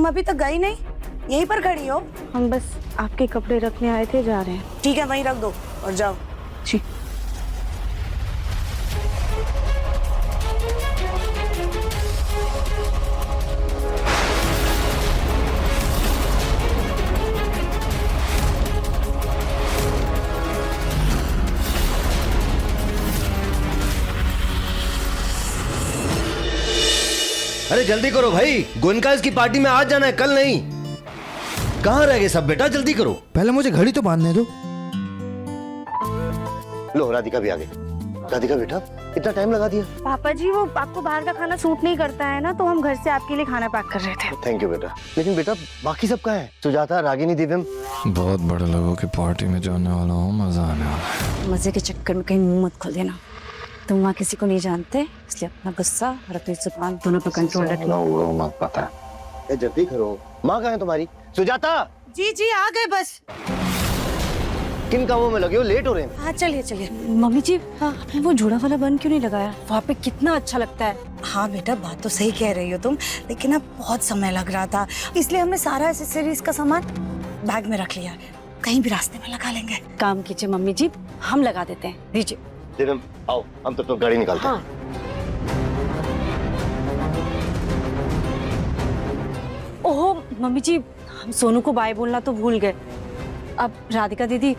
तुम अभी तक गई नहीं, यहीं पर खड़ी हो? हम बस आपके कपड़े रखने आए थे, जा रहे हैं। ठीक है, वहीं रख दो और जाओ। जी। अरे जल्दी करो भाई, गोयनकाज की पार्टी में आज जाना है, कल नहीं। कहाँ रह गए सब बेटा, जल्दी करो। पहले मुझे घड़ी तो बांधने दो। लो राधिका भी आ गई। राधिका बेटा, इतना टाइम लगा दिया? पापा जी, वो आपको बाहर का खाना सूट नहीं करता है ना, तो हम घर से आपके लिए खाना पैक कर रहे थे। थैंक यू बेटा। लेकिन बेटा बाकी सब कहाँ है? सुजाता, रागिनी, दिव्यम? बहुत बड़े लोगों की पार्टी में जाने वाला हूँ, मजा आने वाला है। मजे के चक्कर में कहीं मुंह मत खोल देना। तुम वहाँ किसी को नहीं जानते, इसलिए अपना गुस्सा और अपनी जुबान दोनों पर कंट्रोल रखना। वो मत पता है। जल्दी करो। माँ कहाँ है तुम्हारी? सुजाता! जी जी आ गए बस। किन कामों में लगे हो, लेट हो रहे हैं। हाँ चलिए चलिए। मम्मी जी, आपने वो जुड़ा वाला बन क्यों नहीं लगाया? वहाँ पे कितना अच्छा लगता है। हाँ बेटा, बात तो सही कह रही हो तुम, लेकिन अब बहुत समय लग रहा था, इसलिए हमने सारा एसेसरीज का सामान बैग में रख लिया। कहीं भी रास्ते में लगा लेंगे। काम कीजिए मम्मी जी, हम लगा देते हैं, दीजिए। दिव्यम आओ, हम तो गाड़ी निकालते हैं। हाँ। ओहो मम्मी जी, हम सोनू को बाय बोलना तो भूल गए। अब राधिका दीदी,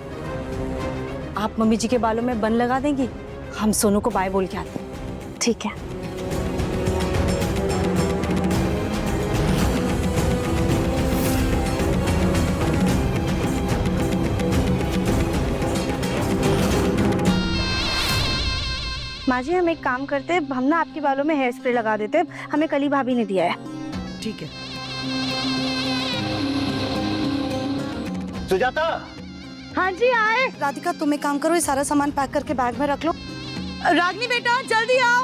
आप मम्मी जी के बालों में बन लगा देंगी, हम सोनू को बाय बोल के आते हैं। ठीक है। माँ जी, हम एक काम करते हैं, हम ना आपके बालों में हेयर स्प्रे लगा देते हैं, हमें कली भाभी ने दिया है। ठीक है। सुजाता! हाँ जी आए। राधिका तुम एक काम करो, ये सारा सामान पैक करके बैग में रख लो। रागनी बेटा जल्दी आओ।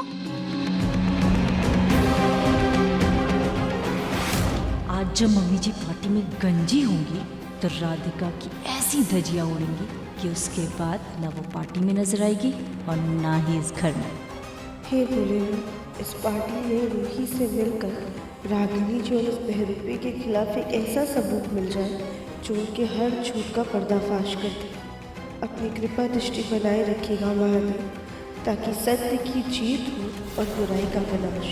आज जब मम्मी जी पार्टी में गंजी होंगी तो राधिका की ऐसी धजियां उड़ेंगी कि उसके बाद ना वो पार्टी में नजर आएगी और ना ही इस घर में। हे भोलेनाथ, इस पार्टी में रूही से मिलकर रागिनी जो इस बहरूपी के खिलाफ एक ऐसा सबूत मिल जाए जो उनके हर झूठ का पर्दाफाश कर दे। अपनी कृपा दृष्टि बनाए रखिएगा महादेव, ताकि सत्य की जीत हो और बुराई का विनाश।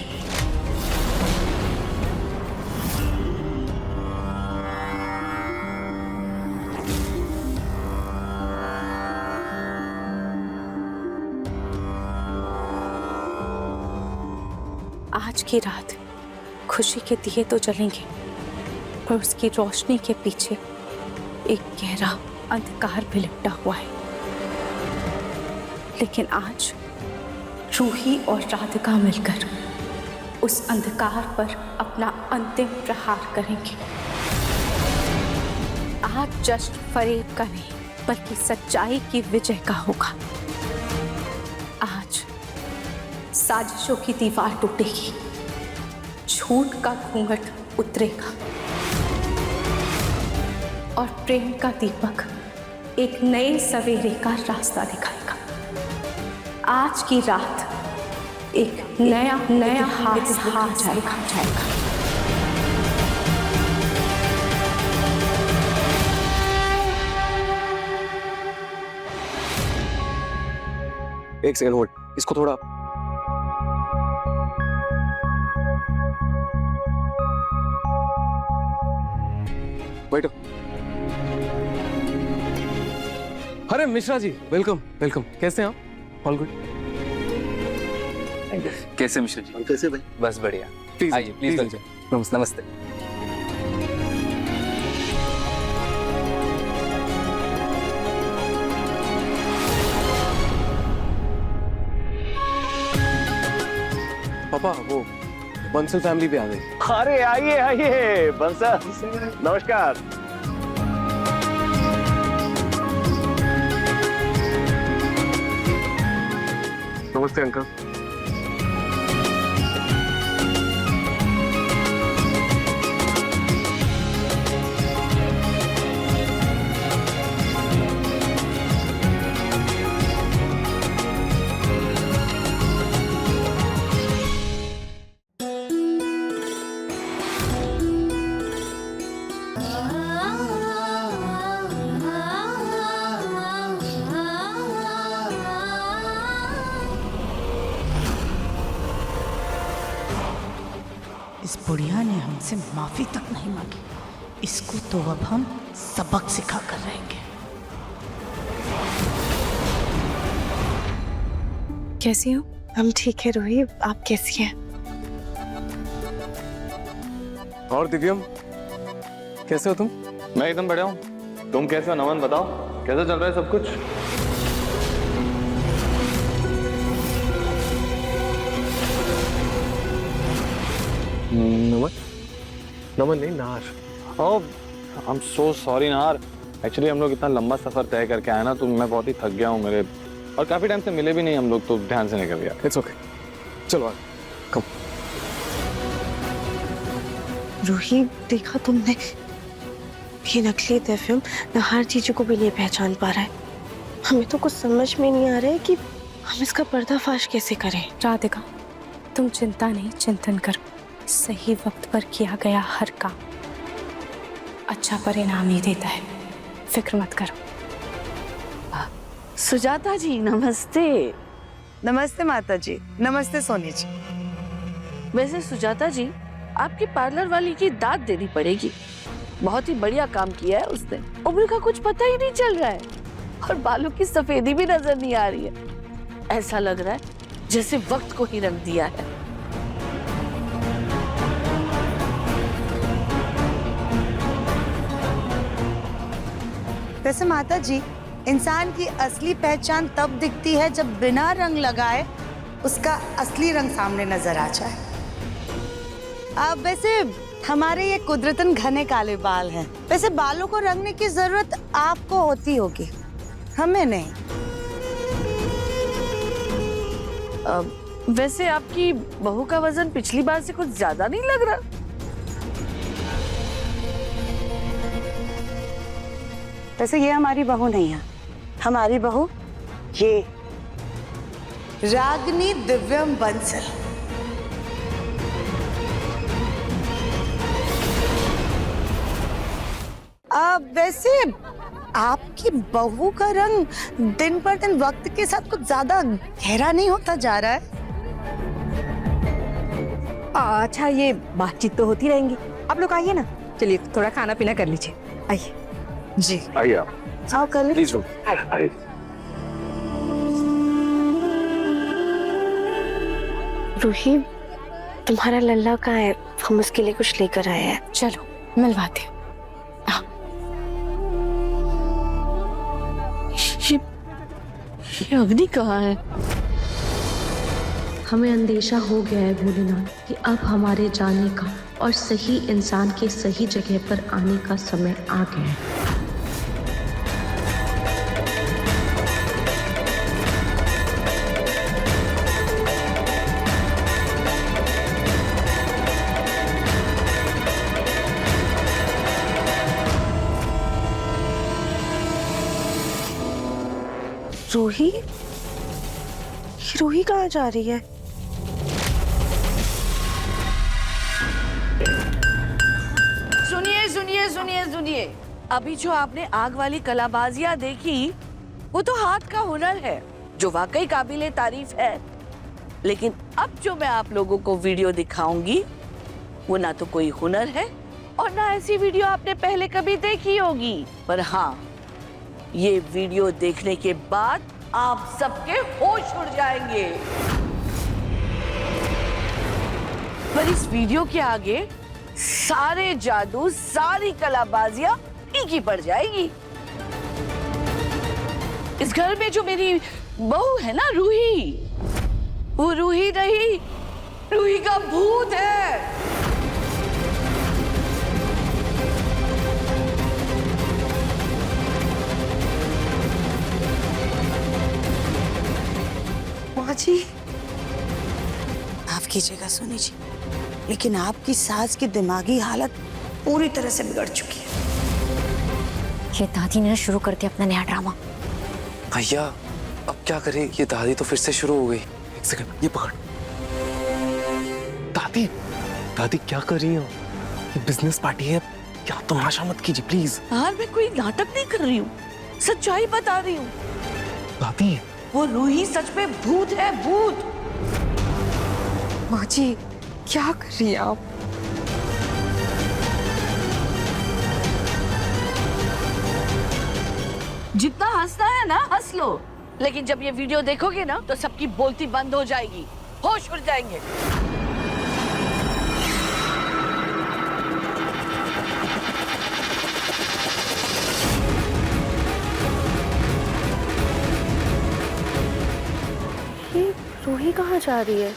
आज की रात खुशी के दिए तो जलेंगे, पर उसकी रोशनी के पीछे एक गहरा अंधकार भी लिपटा हुआ है। लेकिन आज रूही और राधिका मिलकर उस अंधकार पर अपना अंतिम प्रहार करेंगे। आज जश्न फरेब का नहीं, बल्कि सच्चाई की विजय का होगा। आज साजिशों की दीवार टूटेगी, झूठ का घूंघट उतरेगा और प्रेम का दीपक एक नए सवेरे का रास्ता दिखाएगा। आज की रात एक नया इतिहास लिखा जाएगा। एक सेकंड होल्ड, इसको थोड़ा बैठो। अरे मिश्रा जी, वेलकम वेलकम। कैसे हैं आप? All good? कैसे मिश्रा जी? कैसे भाई? बस बढ़िया। प्लीज आइए, प्लीज बैठिए। नमस्ते। पापा, वो बंसल फैमिली पे आ गई। अरे आइए आइए बंसल, नमस्कार। नमस्ते अंकल। इस बुढ़िया ने हमसे माफी तक नहीं मांगी। इसको तो अब हम सबक सिखा कर रहेंगे। कैसी हो? हम ठीक है रूही, आप कैसी हैं? और दिव्यम कैसे हो तुम? मैं एकदम बढ़िया हूँ। तुम कैसे हो नमन, बताओ कैसा चल रहा है सब कुछ? नमन? नमन नहीं, नार। ओह आई एम सो सॉरी नार। एक्चुअली हम लोग इतना लंबा सफर तय करके आए ना, तो मैं बहुत ही थक गया हूँ मेरे, और काफी टाइम से मिले भी नहीं हम लोग, तो ध्यान से निकल गया। इट्स ओके, चलो आ कम। रूही, देखा तुमने, ये नकली दिव्यम न हर चीजों को भी नहीं पहचान पा रहा है। हमें तो कुछ समझ में नहीं आ रहा है कि हम इसका पर्दाफाश कैसे करें। राधिका, तुम चिंता नहीं, चिंतन करो। सही वक्त पर किया गया हर काम अच्छा परिणाम ही देता है, फिक्र मत करो। सुजाता जी नमस्ते। नमस्ते माता जी। नमस्ते सोनी जी। वैसे सुजाता जी, आपकी पार्लर वाली की दाद देनी पड़ेगी। बहुत ही बढ़िया काम किया है उसने। उम्र का कुछ पता ही नहीं चल रहा है और बालों की सफेदी भी नजर नहीं आ रही है। ऐसा लग रहा है जैसे वक्त को ही रंग दिया है। वैसे माता जी, इंसान की असली पहचान तब दिखती है जब बिना रंग लगाए उसका असली रंग सामने नजर आ जाए। अब वैसे हमारे ये कुदरतन घने काले बाल हैं। वैसे बालों को रंगने की जरूरत आपको होती होगी, हमें नहीं। वैसे आपकी बहू का वजन पिछली बार से कुछ ज्यादा नहीं लग रहा? वैसे ये हमारी बहू नहीं है। हमारी बहू ये रागिनी दिव्यम बंसल। वैसे आपकी बहू का रंग दिन पर दिन वक्त के साथ कुछ ज्यादा गहरा नहीं होता जा रहा है। अच्छा, ये बातचीत तो होती रहेंगी। आप लोग आइए ना, चलिए थोड़ा खाना पीना कर लीजिए। आइए जी, आइए आप, आओ कर लीजिए। प्लीज रुक। आइए। रूही, तुम्हारा लल्ला कहाँ है? हम उसके लिए कुछ लेकर आए हैं। चलो मिलवाते हैं। ये अग्नि कहाँ है? हमें अंदेशा हो गया है भोलेनाथ कि अब हमारे जाने का और सही इंसान के सही जगह पर आने का समय आ गया है। रूही? रूही कहाँ जा रही है? सुनिए सुनिए सुनिए सुनिए, अभी जो आपने आग वाली कलाबाजियां देखी, वो तो हाथ का हुनर है जो वाकई काबिले तारीफ है। लेकिन अब जो मैं आप लोगों को वीडियो दिखाऊंगी, वो ना तो कोई हुनर है और ना ऐसी वीडियो आपने पहले कभी देखी होगी। पर हाँ, ये वीडियो देखने के बाद आप सबके होश उड़ जाएंगे। पर इस वीडियो के आगे सारे जादू, सारी कलाबाजियां फीकी पड़ जाएगी। इस घर में जो मेरी बहू है ना रूही, वो रूही नहीं, रूही का भूत है। माँ जी, माफ कीजिएगा सोनी जी, लेकिन आपकी सास की दिमागी हालत पूरी तरह से बिगड़ चुकी है। ये दादी ने शुरू कर दिया अपना नया ड्रामा। भैया अब क्या करें, ये दादी तो फिर से शुरू हो गई। एक सेकंड, ये पकड़। दादी, दादी क्या कर रही हो? ये बिजनेस पार्टी है, क्या तमाशा मत कीजिए प्लीज। यार मैं कोई नाटक नहीं कर रही हूँ, सच्चाई बता रही हूँ। दादी, वो रूही सच में भूत है, भूत। माँ जी, क्या कर रही हैं आप? जितना हंसना है ना हंस लो, लेकिन जब ये वीडियो देखोगे ना तो सबकी बोलती बंद हो जाएगी, होश उड़ जाएंगे। ये रूही कहाँ जा रही है?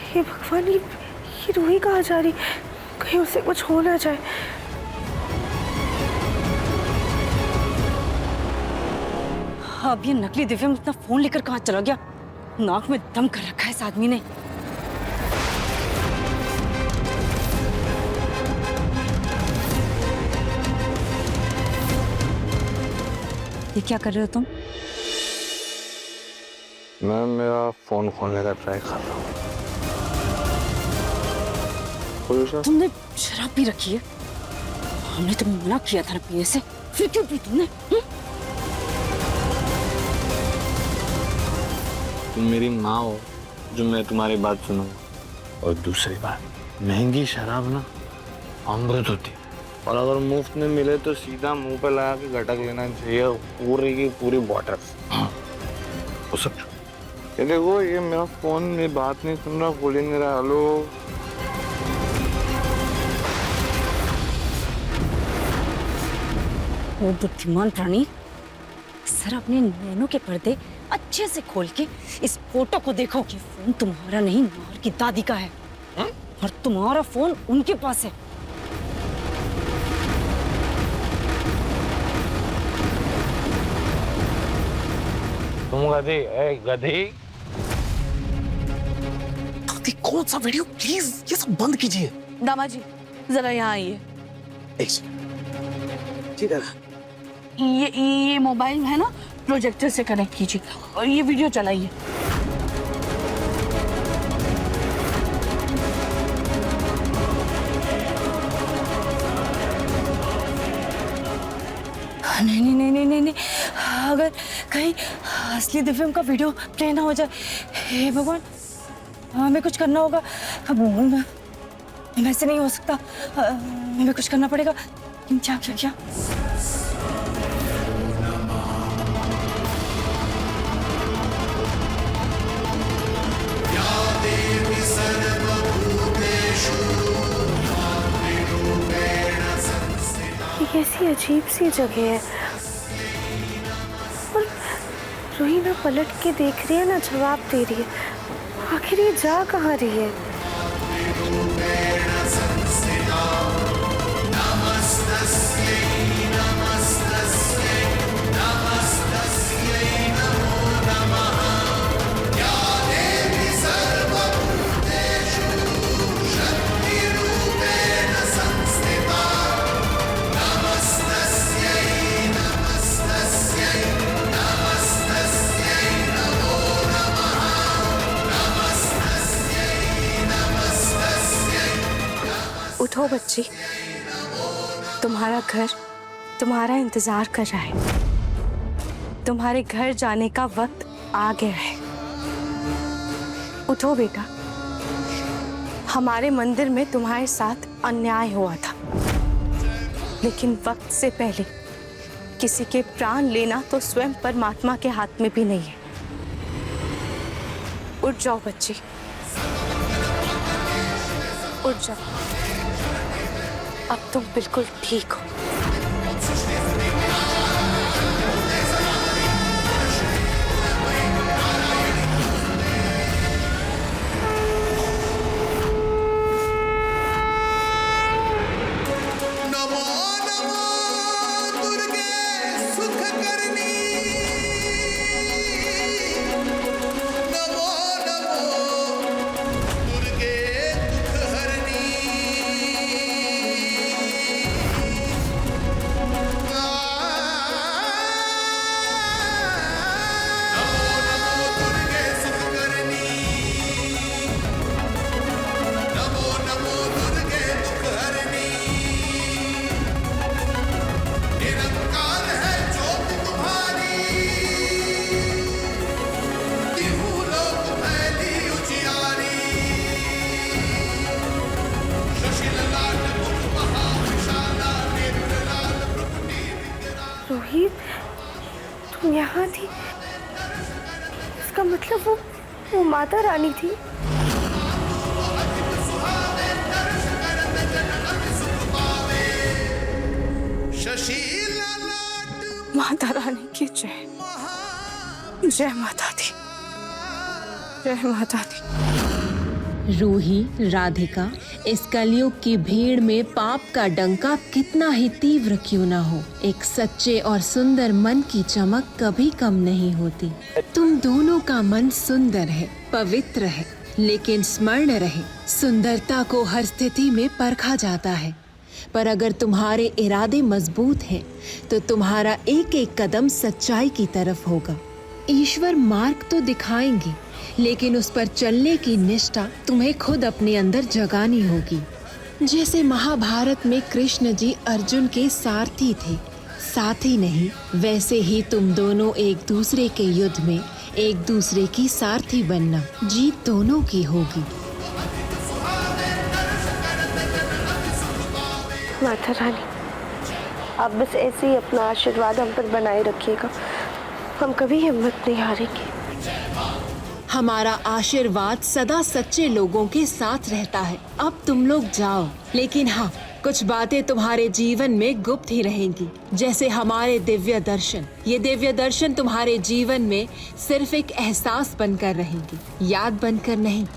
हे भगवान, ये रूही कहाँ जा रही? कहीं उसे कुछ हो ना जाए। अब ये नकली दिव्यम अपना फोन लेकर कहाँ चला गया? नाक में दम कर रखा है इस आदमी ने। ये क्या कर रहे हो तुम? मैं मेरा फोन खोलने का ट्राई कर रहा हूँ। तुमने शराब पी रखी है? हमने तुम्हें मना किया था ना पीने से, फिर क्यों पी तुमने? तुम मेरी माँ हो जो मैं तुम्हारी बात सुनूंगा। और दूसरी बात, महंगी शराब ना अमृत होती है, और अगर मुफ्त में मिले तो सीधा मुंह पे लगा के गटक लेना चाहिए पूरी की पूरी बॉटल। वो सब ये देखो, ये मेरा फोन मेरी बात नहीं सुन रहा, बोल ही नहीं रहा। हेलो, वो बुद्धिमान प्राणी, सर अपने नैनों के पर्दे अच्छे से खोल के इस फोटो को देखो कि फोन तुम्हारा नहीं नौहर की दादी का है। और तुम्हारा फोन उनके पास है। तुम गधी है, गधी। दादी कौन सा वीडियो, प्लीज ये सब बंद कीजिए। दामाजी जरा यहाँ आइए। एक सेकंड। ठीक है। ये मोबाइल है ना, प्रोजेक्टर से कनेक्ट कीजिए और ये वीडियो चलाइए। नहीं नहीं नहीं नहीं नहीं, अगर कहीं असली दिव्यम का वीडियो प्ले ना हो जाए। हे भगवान, हमें कुछ करना होगा। वैसे नहीं हो सकता, हमें कुछ करना पड़ेगा। क्या क्या क्या? कैसी अजीब सी जगह है। और रूही ना पलट के देख रही है ना जवाब दे रही है। आखिर ये जा कहाँ रही है? उठो बच्ची, तुम्हारा घर तुम्हारा इंतजार कर रहा है। तुम्हारे घर जाने का वक्त आ गया है। उठो बेटा, हमारे मंदिर में तुम्हारे साथ अन्याय हुआ था, लेकिन वक्त से पहले किसी के प्राण लेना तो स्वयं परमात्मा के हाथ में भी नहीं है। उठ जाओ बच्ची, उठ जाओ। अब तुम बिल्कुल ठीक हो। माता रानी थी। माता रानी की जय। जय माता दी, जय माता दी। रूही, राधिका, इस कलयुग की भीड़ में पाप का डंका कितना ही तीव्र क्यों ना हो, एक सच्चे और सुंदर मन की चमक कभी कम नहीं होती। तुम दोनों का मन सुंदर है, पवित्र है, लेकिन स्मरण रहे, सुंदरता को हर स्थिति में परखा जाता है। पर अगर तुम्हारे इरादे मजबूत हैं, तो तुम्हारा एक एक कदम सच्चाई की तरफ होगा। ईश्वर मार्ग तो दिखाएंगे, लेकिन उस पर चलने की निष्ठा तुम्हें खुद अपने अंदर जगानी होगी। जैसे महाभारत में कृष्ण जी अर्जुन के सारथी थे, साथी नहीं, वैसे ही तुम दोनों एक दूसरे के युद्ध में एक दूसरे की सारथी बनना। जीत दोनों की होगी। माता रानी, आप बस ऐसे ही अपना आशीर्वाद हम पर बनाए रखिएगा, हम कभी हिम्मत नहीं हारेंगे। हमारा आशीर्वाद सदा सच्चे लोगों के साथ रहता है। अब तुम लोग जाओ, लेकिन हाँ, कुछ बातें तुम्हारे जीवन में गुप्त ही रहेंगी, जैसे हमारे दिव्य दर्शन। ये दिव्य दर्शन तुम्हारे जीवन में सिर्फ एक एहसास बनकर रहेंगी, याद बनकर नहीं।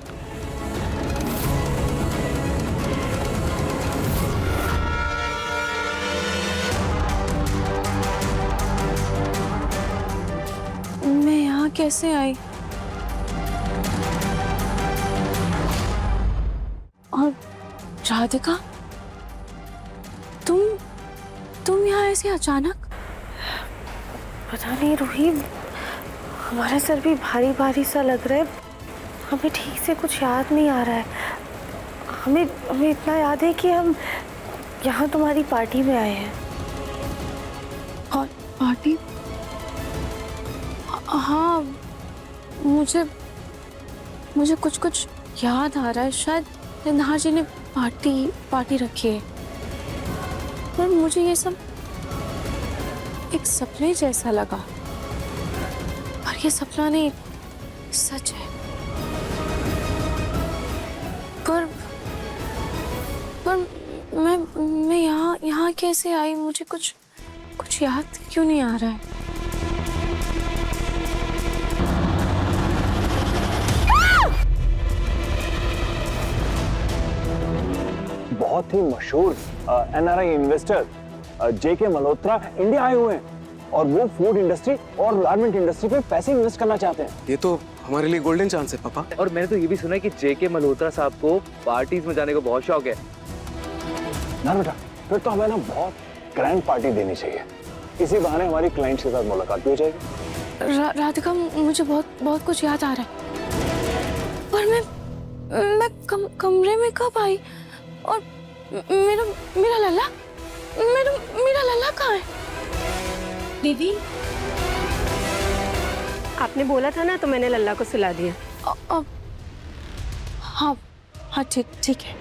मैं यहाँ कैसे आई? और राधिका, तुम यहाँ ऐसे अचानक? पता नहीं रूही, हमारा सर भी भारी भारी सा लग रहा है। हमें ठीक से कुछ याद नहीं आ रहा है। हमें इतना याद है कि हम यहाँ तुम्हारी पार्टी में आए हैं। और पार्टी? हाँ, मुझे कुछ याद आ रहा है। शायद निधार जी ने पार्टी रखी है, पर मुझे ये सब एक सपने जैसा लगा। और ये सपना नहीं, सच है। पर मैं यहाँ कैसे आई? मुझे कुछ याद क्यों नहीं आ रहा है? बहुत ही मशहूर एनआरआई इन्वेस्टर जेके मल्होत्रा इंडिया आए हुए हैं और वो फूड इंडस्ट्री और गारमेंट इंडस्ट्री पे पैसे इन्वेस्ट करना चाहते हैं। ये तो हमारे लिए गोल्डन चांस है पापा। और मैंने तो ये भी सुना है कि जेके मल्होत्रा साहब को पार्टीज में जाने का बहुत शौक है। ना बेटा, फिर तो हमें ना बहुत ग्रैंड पार्टी देनी चाहिए। इसी बहाने हमारी क्लाइंट्स के साथ मुलाकात भी हो जाएगी। राधिका, मुझे बहुत कुछ याद आ रहा है, पर मैं कमरे में कब आई? और मेरा लल्ला कहाँ है? दीदी, आपने बोला था ना, तो मैंने लल्ला को सुला दिया। हाँ, ठीक है।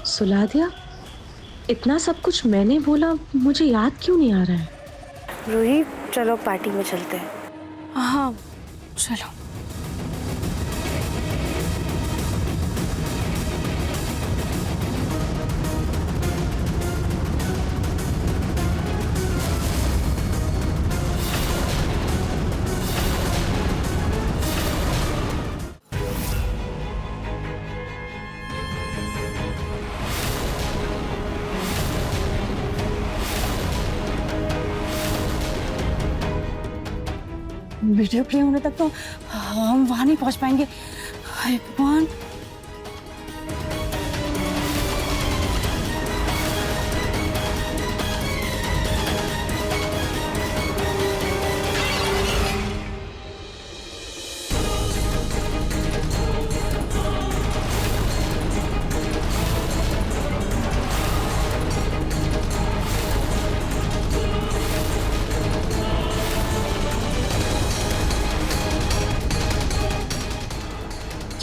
सुला दिया? इतना सब कुछ मैंने बोला, मुझे याद क्यों नहीं आ रहा है? रूही, चलो पार्टी में चलते हैं। हाँ, चलो। वीडियो प्ले होने तक तो हम वहां नहीं पहुंच पाएंगे। हाय भगवान।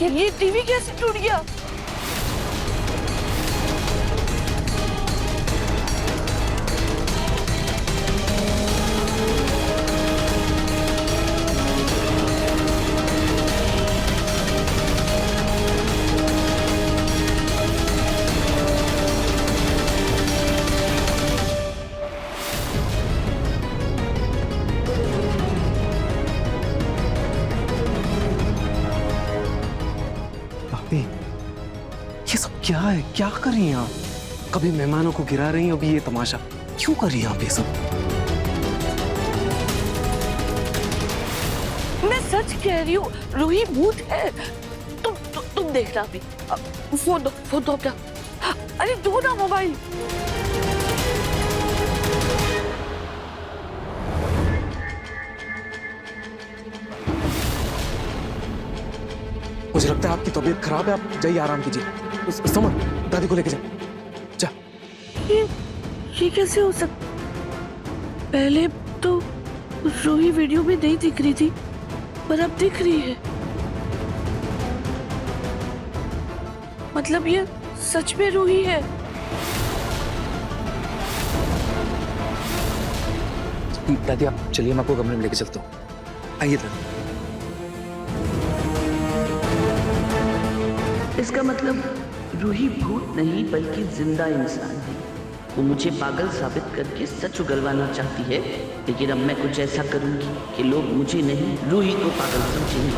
ये टीवी कैसे टूट गया? क्या है, क्या कर रही हैं आप? कभी मेहमानों को गिरा रही हैं, अभी ये तमाशा क्यों कर रही हैं आप ये सब? मैं सच कह रही हूँ, रूही भूत है। तुम देखना अभी। फोन दो अपना। अरे दो ना मोबाइल। मुझे लगता है आपकी तबीयत खराब है, आप जाइए आराम कीजिए। समर, दादी को लेके जा। ये कैसे हो सकता? पहले तो रूही वीडियो में नहीं दिख रही थी, पर अब दिख रही है। मतलब ये सच में रूही है। दादी आप चलिए, मैं आपको कमरे में लेके चलता हूँ। आइए दादी। इसका मतलब रूही भूत नहीं बल्कि जिंदा इंसान है। वो मुझे पागल साबित करके सच उगलवाना चाहती है, लेकिन अब मैं कुछ ऐसा करूंगी कि लोग मुझे नहीं रूही को पागल समझेंगे।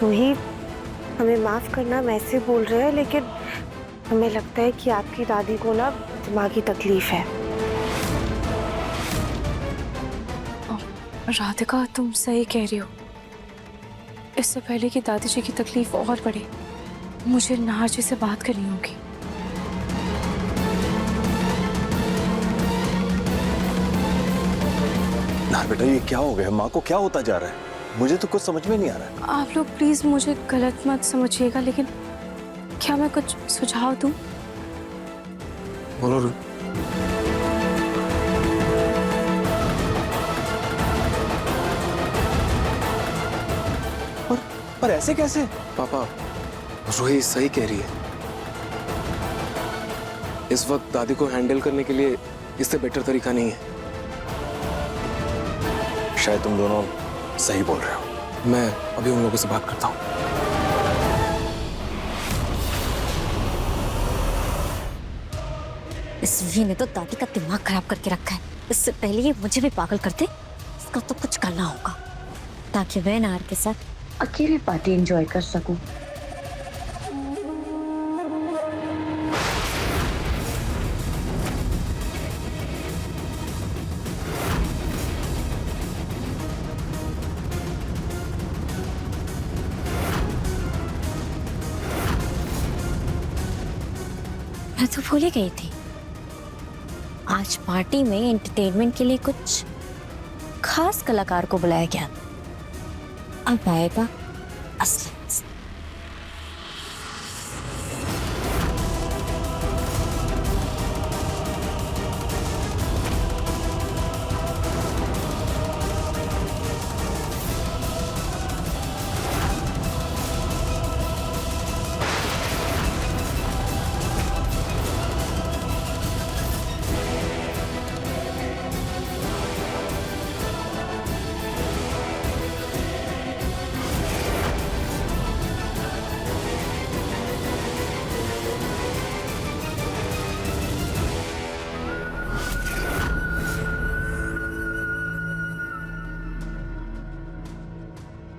रूही, हमें माफ करना, वैसे बोल रहे हैं, लेकिन हमें लगता है कि आपकी दादी को ना दिमागी तकलीफ है। राधिका, तुम सही कह रही हो। इससे पहले कि दादी जी की तकलीफ और बढ़े, मुझे नाहर जी से बात करनी होगी। नाहर बेटा, ये क्या हो गया? माँ को क्या होता जा रहा है? मुझे तो कुछ समझ में नहीं आ रहा है। आप लोग प्लीज मुझे गलत मत समझिएगा, लेकिन क्या मैं कुछ सुझाव दूं? बोलो। पर ऐसे कैसे? पापा, रूही सही कह रही है। इस वक्त दादी को हैंडल करने के लिए इससे बेटर तरीका नहीं है। शायद तुम दोनों सही बोल रहे हो। मैं अभी उन लोगों से बात करता हूँ। इस वी ने तो दादी का दिमाग खराब करके रखा है। इससे पहले ये मुझे भी पागल करते, इसका तो कुछ करना होगा ताकि मैं नाहर के साथ अकेले पार्टी एंजॉय कर सकूं। मैं तो भूल ही गई थी, आज पार्टी में एंटरटेनमेंट के लिए कुछ खास कलाकार को बुलाया गया। अब आएगा असली।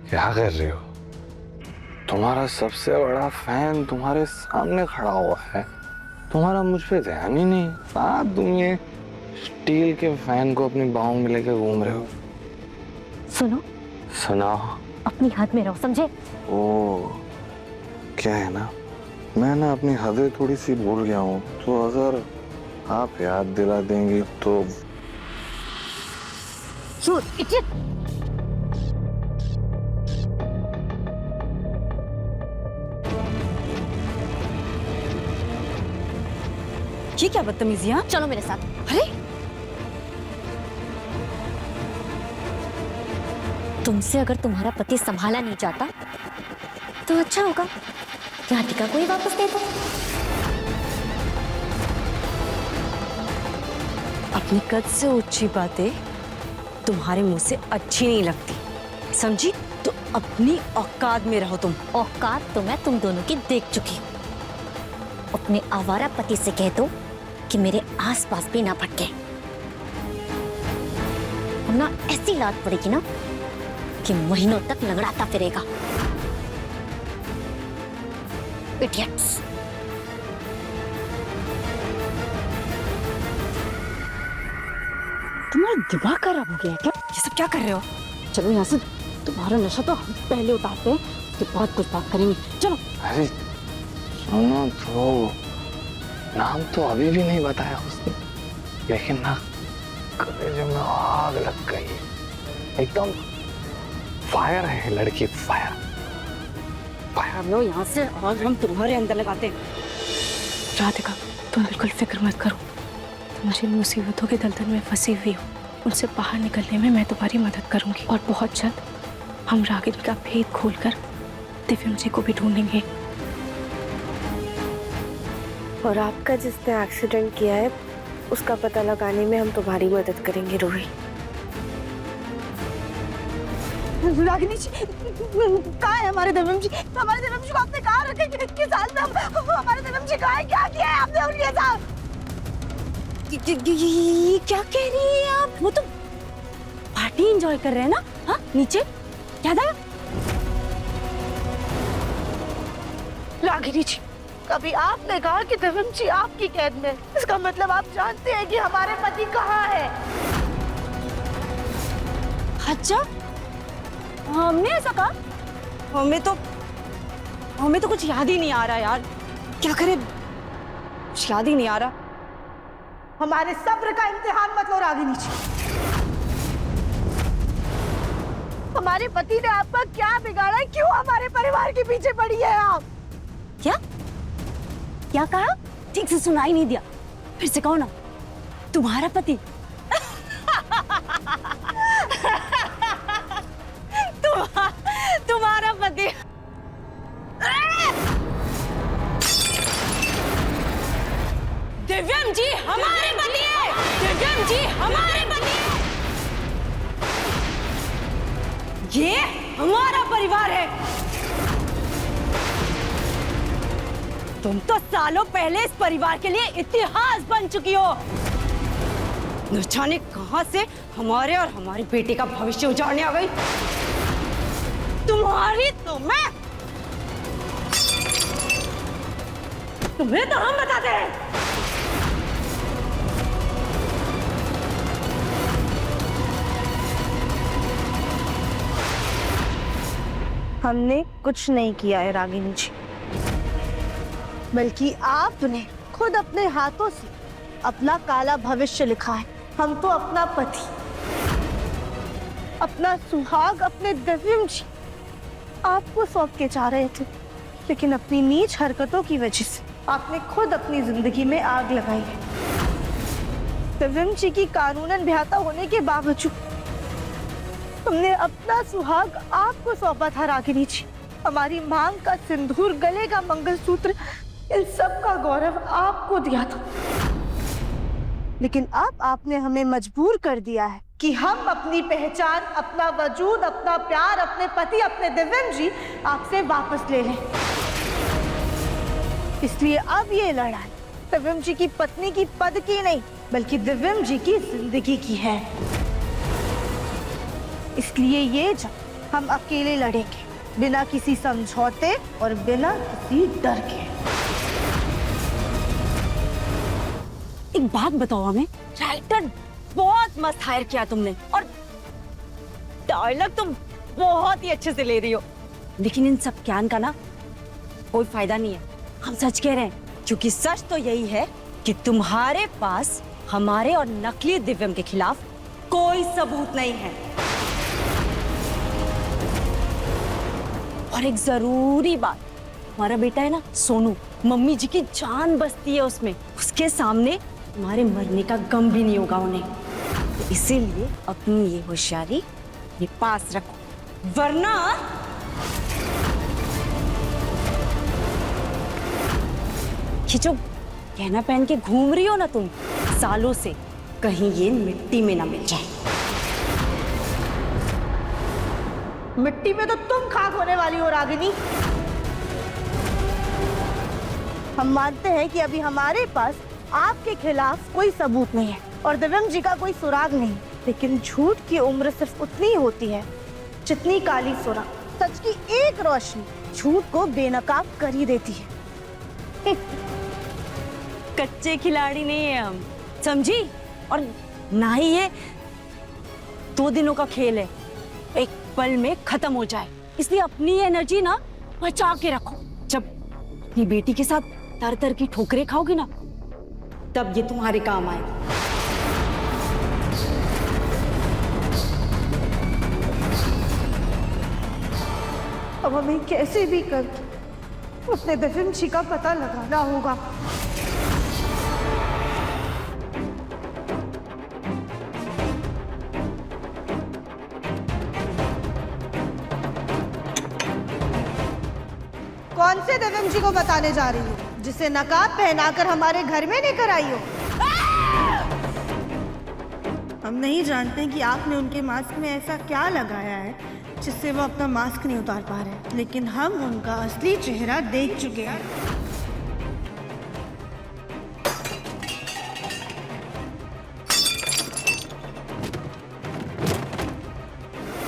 क्या कर रही हो? तुम्हारा सबसे बड़ा फैन तुम्हारे सामने खड़ा हुआ है, तुम्हारा मुझ पे ध्यान ही नहीं। साथ तुम ये स्टील के फैन को अपनी बाहों में लेकर घूम रहे हो। सुनो, सुना, अपनी हद में रहो, समझे? ओ, क्या है ना, मैं ना अपनी हदें थोड़ी सी भूल गया हूँ, तो अगर आप याद दिला देंगी तो। You idiot! ये क्या बदतमीजियां? चलो मेरे साथ। अरे तुमसे अगर तुम्हारा पति संभाला नहीं जाता तो अच्छा होगा, राधिका को ही वापस दे दो। अपनी कद से ऊंची बातें तुम्हारे मुंह से अच्छी नहीं लगती, समझी? तो अपनी औकात में रहो तुम। औकात तो मैं तुम दोनों की देख चुकी हूँ। अपने आवारा पति से कह दो कि मेरे आसपास भी ना भटके, वरना ऐसी लात पड़ेगी ना कि महीनों तक लंगड़ाता फिरेगा। Idiots! तुम्हारा दिमाग खराब हो गया है क्या? ये सब क्या कर रहे हो? चलो यहाँ से, तुम्हारा नशा तो हम पहले उतारते हैं, उसके बाद कुछ बात करेंगे। चलो। अरे सुनो तो, नाम तो अभी भी नहीं बताया उसने, लेकिन ना कलेजे में आग लग गई। एकदम फायर है लड़की, फायर। लो यहाँ से, और हम तुम्हारे अंदर लगाते हैं। राधिका, तुम बिल्कुल फिक्र मत करो। तुम जिन मुसीबतों के दलदल में फंसी हुई हो, उनसे बाहर निकलने में मैं तुम्हारी मदद करूंगी। और बहुत जल्द हम रागिनी का भेद खोलकर दिव्यम जी को भी ढूंढेंगे। और आपका जिसने एक्सीडेंट किया है, उसका पता लगाने में हम तुम्हारी मदद करेंगे रूही। रागिनी जी, कहाँ है हमारे दिव्यम जी? हमारे दिव्यम जी को आपने कहाँ रखे? किस हाल में हमारे दिव्यम जी कहाँ है? क्या किया है आपने उनके साथ? क्या कह रही है आप? वो तो पार्टी एंजॉय कर रहे हैं ना? हाँ, नीचे याद आया? रागिनी जी, कभी आपने कहा कि दिव्यम जी आपकी कैद में, इसका मतलब आप जानते हैं कि हमारे पति कहाँ है। अच्छा, हमने ऐसा कहा? हमें तो कुछ याद ही नहीं आ रहा यार। क्या करें, कुछ याद ही नहीं आ रहा। हमारे सब्र का इम्तिहान मत लो रागिनी जी। हमारे पति ने आपका क्या बिगाड़ा है? क्यों हमारे परिवार के पीछे पड़ी है आप? क्या क्या कहा? ठीक से सुनाई नहीं दिया, फिर से कहो ना। तुम्हारा पति? तुम्हारा पति? दिव्यम जी हमारे पति है। दिव्यम जी हमारे पति है। ये हमारा परिवार है। तुम तो सालों पहले इस परिवार के लिए इतिहास बन चुकी हो। न जाने कहां से हमारे और हमारी बेटी का भविष्य उजाड़ने आ गई। तुम्हें तो हम बताते हैं। हमने कुछ नहीं किया है रागिनी जी, बल्कि आपने खुद अपने हाथों से अपना काला भविष्य लिखा है। हम तो अपना पति, अपना सुहाग, अपने दिव्यम जी आपको सौंप के जा रहे थे, लेकिन अपनी नीच हरकतों की वजह से आपने खुद अपनी जिंदगी में आग लगाई है। दिव्यम जी की कानूनन ब्याहता होने के बावजूद हमने अपना सुहाग आपको सौंपा था रागिनी जी। हमारी मांग का सिंदूर, गले का मंगलसूत्र, इन सब का गौरव आपको दिया था। लेकिन अब आपने हमें मजबूर कर दिया है कि हम अपनी पहचान, अपना वजूद, अपना प्यार, अपने पति, अपने दिव्यम जी आपसे वापस ले लें। इसलिए अब ये लड़ाई दिव्यम जी की पत्नी की पद की नहीं, बल्कि दिव्यम जी की जिंदगी की है। इसलिए ये जंग हम अकेले लड़ेंगे, बिना किसी समझौते और बिना किसी डर के। एक बात बताओ हमें, राइटर बहुत मस्त हायर किया तुमने, और डायलॉग तुम बहुत ही अच्छे से ले रही हो, लेकिन इन सब ज्ञान का ना कोई फायदा नहीं है। हम सच कह रहे हैं, क्योंकि सच तो यही है कि तुम्हारे पास हमारे और नकली दिव्यम के खिलाफ कोई सबूत नहीं है। और एक जरूरी बात, हमारा बेटा है ना सोनू, मम्मी जी की जान बसती है उसमें, उसके सामने तुम्हारे मरने का गम भी नहीं होगा उन्हें। तो इसीलिए अपनी ये होशियारी ये पास रखो, वरना ये जो गहना पहन के घूम रही हो ना तुम सालों से, कहीं ये मिट्टी में ना मिल जाए। मिट्टी में तो तुम खाक होने वाली हो रागिनी। हम मानते हैं कि अभी हमारे पास आपके खिलाफ कोई सबूत नहीं है और दिव्यम जी का कोई सुराग नहीं, लेकिन झूठ की उम्र सिर्फ उतनी ही होती है जितनी काली सुराग। सच की एक रोशनी झूठ को बेनकाब कर ही देती है। कच्चे खिलाड़ी नहीं है हम, समझी? और ना ही ये 2 दिनों का खेल है, एक पल में खत्म हो जाए, इसलिए अपनी एनर्जी ना बचा के रखो। जब अपनी बेटी के साथ तर तर की ठोकरें खाओगी ना, तब ये तुम्हारे काम आएगा। अब हमें कैसे भी कर अपने दिव्यम जी का पता लगाना होगा। कौन से दिव्यम जी को बताने जा रही हो जिसे नकाब पहनाकर हमारे घर में लेकर आई हो? हम नहीं जानते कि आपने उनके मास्क में ऐसा क्या लगाया है जिससे वो अपना मास्क नहीं उतार पा रहे, लेकिन हम उनका असली चेहरा देख चुके हैं।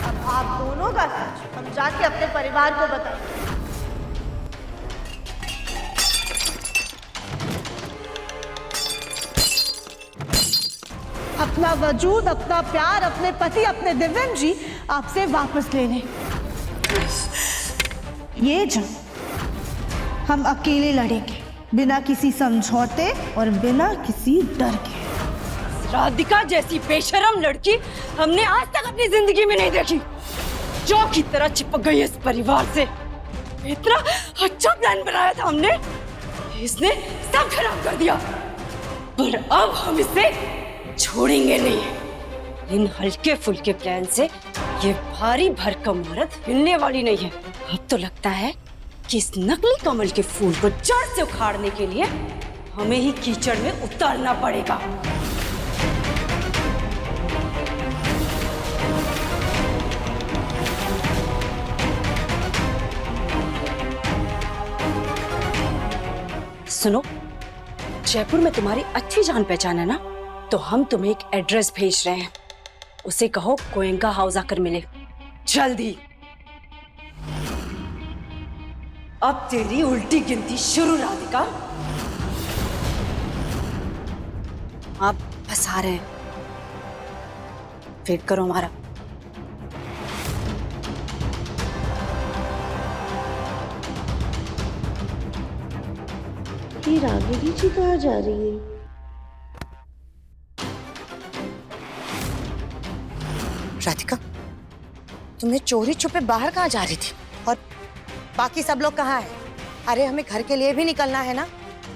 अब आप दोनों का सच हम जाके अपने परिवार को बताएंगे। अपना वजूद, अपना प्यार, अपने पति, अपने दिव्यम जी आपसे वापस ले लें। ये जंग हम अकेले लड़ेंगे, बिना किसी समझौते और बिना किसी डर के। राधिका जैसी बेशरम लड़की हमने आज तक अपनी जिंदगी में नहीं देखी, जो की तरह चिपक गई इस परिवार से। इतना अच्छा प्लान बनाया था हमने, इसने सब खराब कर दिया। पर अब हम इसे छोड़ेंगे नहीं। इन हल्के फुल्के प्लान से ये भारी भरकम औरत हिलने वाली नहीं है। अब तो लगता है कि इस नकली कमल के फूल को जड़ से उखाड़ने के लिए हमें ही कीचड़ में उतारना पड़ेगा। सुनो, जयपुर में तुम्हारी अच्छी जान पहचान है ना, तो हम तुम्हें एक एड्रेस भेज रहे हैं। उसे कहो गोयनका हाउस आकर मिले जल्दी। अब तेरी उल्टी गिनती शुरू राधिका। आप बस आ रहे हैं, वेट करो हमारा। ये रागिनी जी कहाँ जा रही है? राधिका, तुमने चोरी छुपे बाहर कहाँ जा रही थी? और बाकी सब लोग कहाँ हैं? अरे हमें घर के लिए भी निकलना है ना।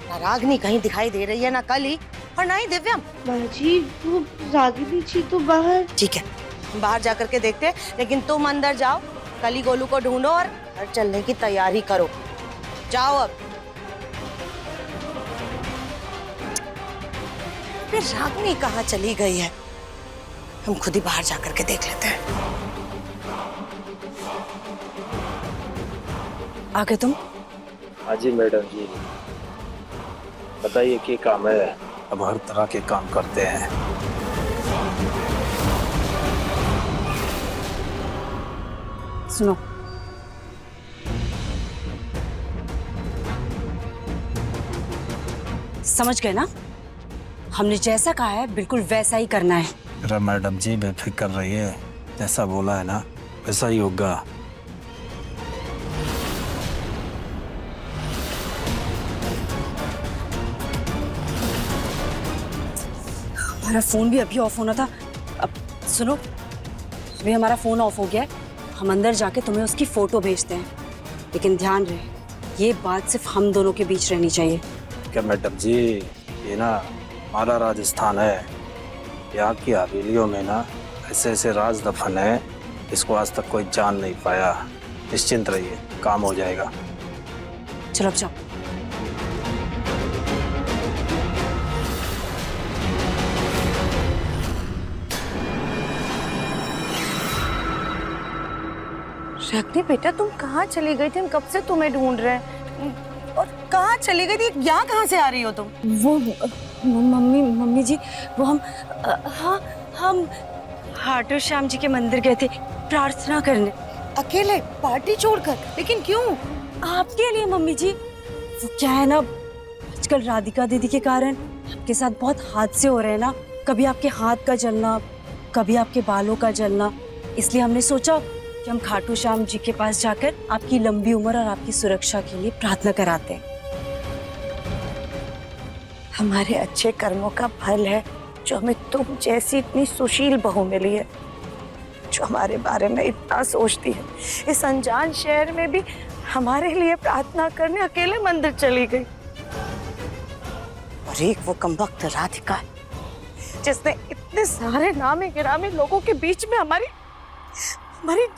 ना रागिनी कहीं दिखाई दे रही है, ना कली और ना ही दिव्यम। जी वो रागिनी जी तो बाहर। ठीक है, हम बाहर जाकर के देखते हैं, लेकिन तुम अंदर जाओ, कली गोलू को ढूंढो और घर चलने की तैयारी करो। जाओ अब। फिर रागिनी कहाँ चली गई है? हम खुद ही बाहर जाकर के देख लेते हैं। आगे तुम। हाँ जी मैडम जी, बताइए क्या काम है? अब हर तरह के काम करते हैं। सुनो, समझ गए ना? हमने जैसा कहा है बिल्कुल वैसा ही करना है। अरे मैडम जी बेफिक्र रहिए, जैसा बोला है ना वैसा ही होगा। हमारा फोन भी अभी ऑफ होना था। अब सुनो, अभी हमारा फोन ऑफ हो गया है, हम अंदर जाके तुम्हें उसकी फोटो भेजते हैं, लेकिन ध्यान रहे ये बात सिर्फ हम दोनों के बीच रहनी चाहिए। क्या मैडम जी, ये ना हमारा राजस्थान है, यहाँ की हवेलियों में ना ऐसे ऐसे राज दफन है, इसको आज तक कोई जान नहीं पाया। निश्चिंत रहिए, काम हो जाएगा। चलो अब जाओ। रागिनी बेटा, तुम कहाँ चली गई थी? हम कब से तुम्हें ढूंढ रहे हैं। और कहाँ चली गई थी? यहाँ कहाँ से आ रही हो तुम? वो मम्मी जी, वो हम हाटू श्याम जी के मंदिर गए थे प्रार्थना करने। अकेले पार्टी छोड़कर? लेकिन क्यों? आपके लिए मम्मी जी। वो क्या है ना, आजकल राधिका दीदी के कारण आपके साथ बहुत हादसे हो रहे हैं ना, कभी आपके हाथ का जलना, कभी आपके बालों का जलना। इसलिए हमने सोचा कि हम खाटू श्याम जी के पास जाकर आपकी लंबी उम्र और आपकी सुरक्षा के लिए प्रार्थना कराते हैं। हमारे अच्छे कर्मों का फल है जो हमें तुम जैसी इतनी सुशील बहू मिली है, जो हमारे बारे में इतना सोचती है। इस अनजान शहर में भी हमारे लिए प्रार्थना करने अकेले मंदिर चली गई। और एक वो कमबख्त राधिका है जिसने इतने सारे नामे गिरामे लोगों के बीच में हमारी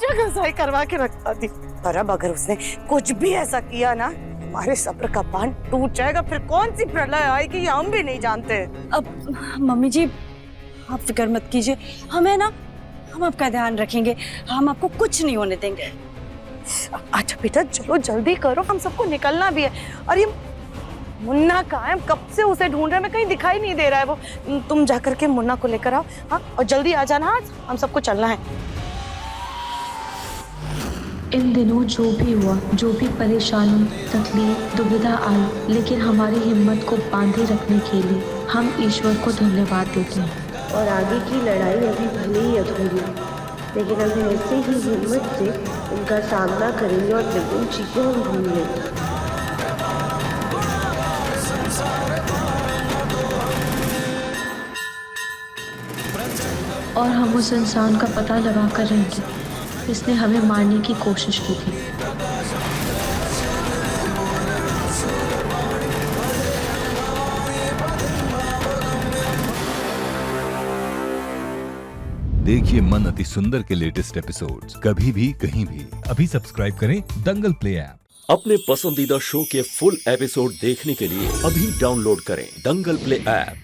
जगह सही करवा के रखा थी। पर अब अगर उसने कुछ भी ऐसा किया ना, हमारे सब्र का बांध टूट जाएगा। फिर कौन सी प्रलय आएगी ये हम भी नहीं जानते। अब मम्मी जी आप फिक्र मत कीजिए, हमें ना हम आपका ध्यान रखेंगे, हम आपको कुछ नहीं होने देंगे। अच्छा बेटा चलो जल्दी करो, हम सबको निकलना भी है। और ये मुन्ना कहाँ है? कब से उसे ढूंढ रहे, मैं कहीं दिखाई नहीं दे रहा है वो। तुम जाकर के मुन्ना को लेकर आओ, हाँ, और जल्दी आ जाना, हम सबको चलना है। इन दिनों जो भी हुआ, जो भी परेशानी, तकलीफ, दुविधा आई, लेकिन हमारी हिम्मत को बांधे रखने के लिए हम ईश्वर को धन्यवाद देते हैं। और आगे की लड़ाई अभी भले ही अधूरी, लेकिन हम ऐसे ही हिम्मत से उनका सामना करेंगे और त्रिभुवन जी को हम ढूंढ लेंगे। और हम उस इंसान का पता लगा कर रहेंगे जिसने हमें मारने की कोशिश की थी। देखिए मन अति सुंदर के लेटेस्ट एपिसोड्स कभी भी कहीं भी। अभी सब्सक्राइब करें दंगल प्ले ऐप। अपने पसंदीदा शो के फुल एपिसोड देखने के लिए अभी डाउनलोड करें दंगल प्ले ऐप।